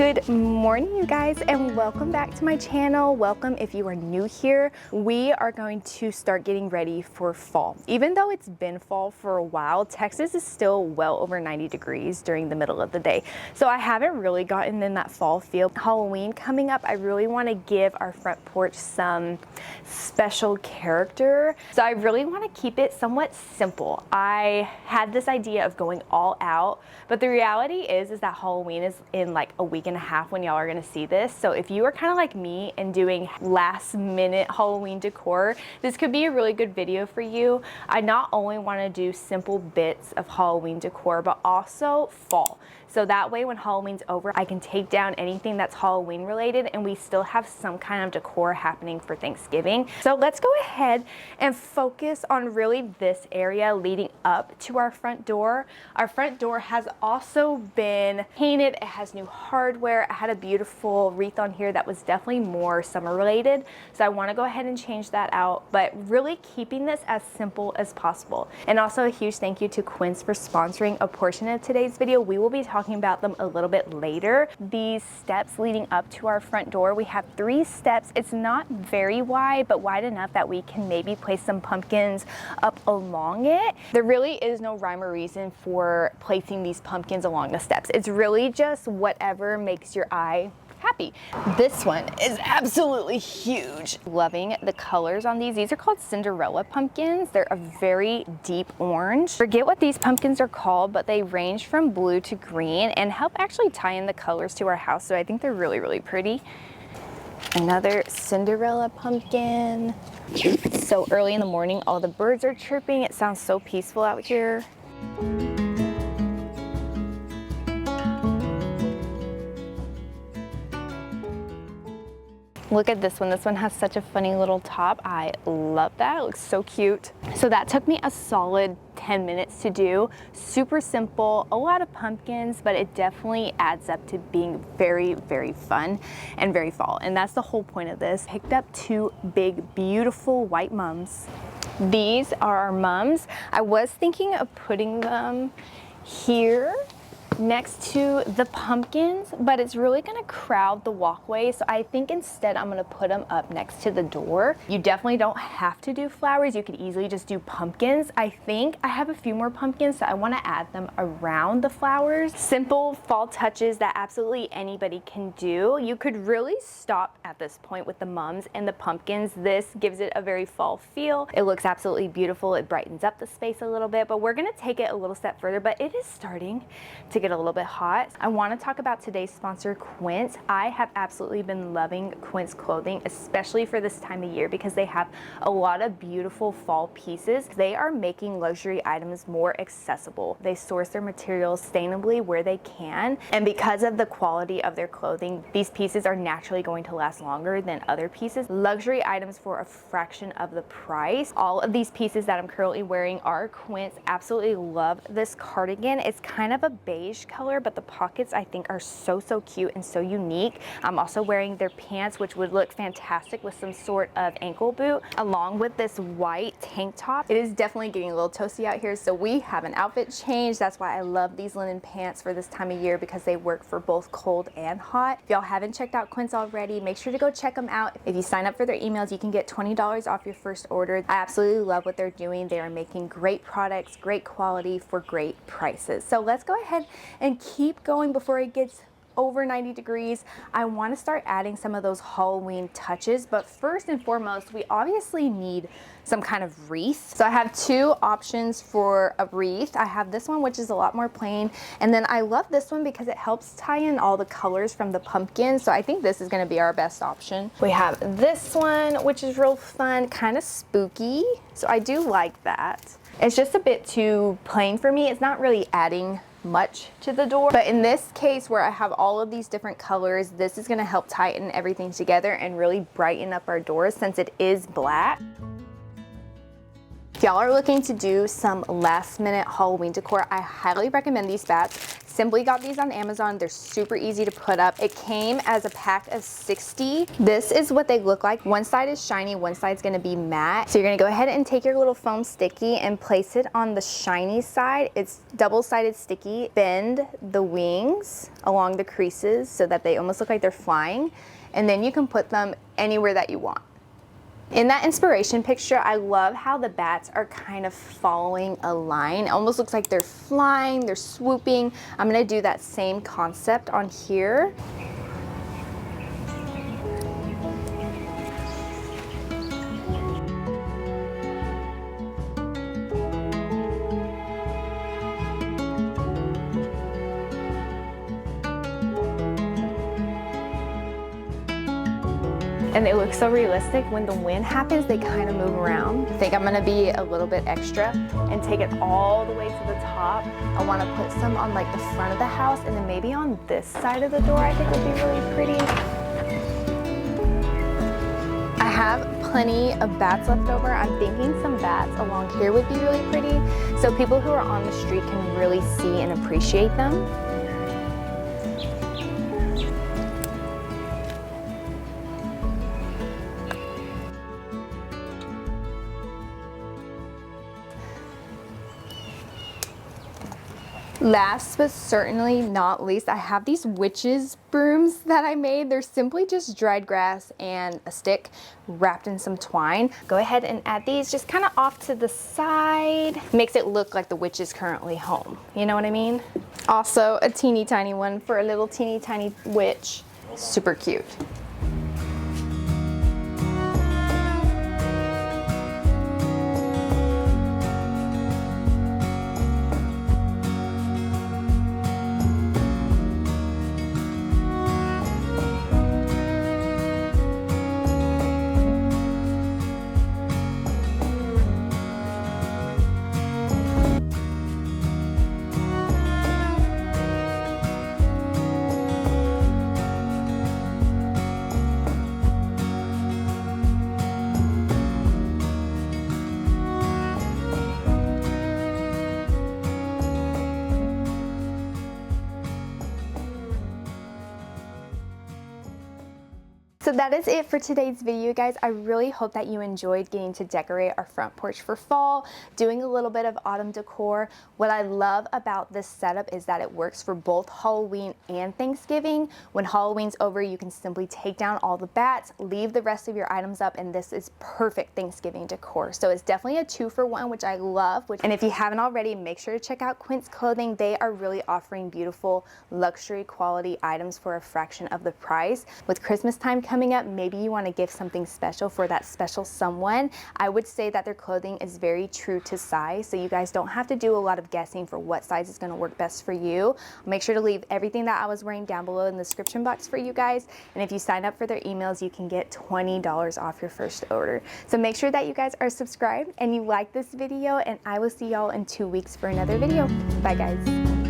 Good morning, you guys, and welcome back to my channel. Welcome if you are new here. We are going to start getting ready for fall. Even though it's been fall for a while, Texas is still well over 90 degrees during the middle of the day. So I haven't really gotten in that fall feel. Halloween coming up, I really want to give our front porch some special character. So I really want to keep it somewhat simple. I had this idea of going all out, but the reality is that Halloween is in like a week and a half when y'all are gonna see this. So if you are kind of like me and doing last minute Halloween decor, this could be a really good video for you. I not only want to do simple bits of Halloween decor, but also fall. So that way when Halloween's over, I can take down anything that's Halloween related and we still have some kind of decor happening for Thanksgiving. So let's go ahead and focus on really this area leading up to our front door. Our front door has also been painted. It has new hardware. I had a beautiful wreath on here that was definitely more summer related. So I want to go ahead and change that out, but really keeping this as simple as possible. And also a huge thank you to Quince for sponsoring a portion of today's video. We will be talking about them a little bit later. These steps leading up to our front door, we have 3 steps. It's not very wide, but wide enough that we can maybe place some pumpkins up along it. There really is no rhyme or reason for placing these pumpkins along the steps. It's really just whatever makes your eye happy. This one is absolutely huge. Loving the colors on these. These are called Cinderella pumpkins. They're a very deep orange. Forget what these pumpkins are called, but they range from blue to green and help actually tie in the colors to our house. So I think they're really, really pretty. Another Cinderella pumpkin. It's so early in the morning, all the birds are chirping. It sounds so peaceful out here. Look at this one. This one has such a funny little top. I love that. It looks so cute. So that took me a solid 10 minutes to do. Super simple, a lot of pumpkins, but it definitely adds up to being very, very fun and very fall. And that's the whole point of this. Picked up 2 big, beautiful white mums. These are our mums. I was thinking of putting them here next to the pumpkins, but it's really gonna crowd the walkway. So I think instead I'm gonna put them up next to the door. You definitely don't have to do flowers. You could easily just do pumpkins. I think I have a few more pumpkins, so I wanna add them around the flowers. Simple fall touches that absolutely anybody can do. You could really stop at this point with the mums and the pumpkins. This gives it a very fall feel. It looks absolutely beautiful. It brightens up the space a little bit, but we're gonna take it a little step further, but it is starting to get a little bit hot. I want to talk about today's sponsor, Quince. I have absolutely been loving Quince clothing, especially for this time of year, because they have a lot of beautiful fall pieces. They are making luxury items more accessible. They source their materials sustainably where they can, and because of the quality of their clothing, these pieces are naturally going to last longer than other pieces. Luxury items for a fraction of the price. All of these pieces that I'm currently wearing are Quince. Absolutely love this cardigan. It's kind of a beige color, but the pockets I think are so cute and so unique. I'm also wearing their pants, which would look fantastic with some sort of ankle boot, along with this white tank top. It is definitely getting a little toasty out here, so we have an outfit change. That's why I love these linen pants for this time of year, because they work for both cold and hot. If y'all haven't checked out Quince already, make sure to go check them out. If you sign up for their emails, you can get $20 off your first order. I absolutely love what they're doing. They are making great products, great quality for great prices. So let's go ahead and keep going before it gets over 90 degrees. I want to start adding some of those Halloween touches, but first and foremost, we obviously need some kind of wreath. So I have 2 options for a wreath. I have this one, which is a lot more plain, and then I love this one because it helps tie in all the colors from the pumpkin. So I think this is going to be our best option. We have this one, which is real fun, kind of spooky. So I do like that. It's just a bit too plain for me. It's not really adding much to the door, but in this case where I have all of these different colors, this is going to help tighten everything together and really brighten up our doors since it is black. If y'all are looking to do some last minute Halloween decor, I highly recommend these bats. simply got these on Amazon. They're super easy to put up. It came as a pack of 60. This is what they look like. One side is shiny, one side's gonna be matte. So you're gonna go ahead and take your little foam sticky and place it on the shiny side. It's double-sided sticky. Bend the wings along the creases so that they almost look like they're flying. And then you can put them anywhere that you want. In that inspiration picture, I love how the bats are kind of following a line. It almost looks like they're flying, they're swooping. I'm gonna do that same concept on here. And they look so realistic. When the wind happens, they kind of move around. I think I'm gonna be a little bit extra and take it all the way to the top. I wanna put some on like the front of the house and then maybe on this side of the door I think would be really pretty. I have plenty of bats left over. I'm thinking some bats along here would be really pretty, so people who are on the street can really see and appreciate them. Last but certainly not least, I have these witches brooms that I made. They're simply just dried grass and a stick wrapped in some twine. Go ahead and add these just kind of off to the side. Makes it look like the witch is currently home. You know what I mean? Also a teeny tiny one for a little teeny tiny witch. Super cute. So that is it for today's video, guys. I really hope that you enjoyed getting to decorate our front porch for fall, doing a little bit of autumn decor. What I love about this setup is that it works for both Halloween and Thanksgiving. When Halloween's over, you can simply take down all the bats, leave the rest of your items up, and this is perfect Thanksgiving decor. So it's definitely a 2-for-1, which I love. And if you haven't already, make sure to check out Quint's Clothing. They are really offering beautiful luxury quality items for a fraction of the price. With Christmas time coming up, maybe you want to give something special for that special someone. I would say that their clothing is very true to size, so you guys don't have to do a lot of guessing for what size is going to work best for you. Make sure to leave everything that I was wearing down below in the description box for you guys, and if you sign up for their emails, you can get $20 off your first order. So make sure that you guys are subscribed and you like this video, and I will see y'all in 2 weeks for another video. Bye guys.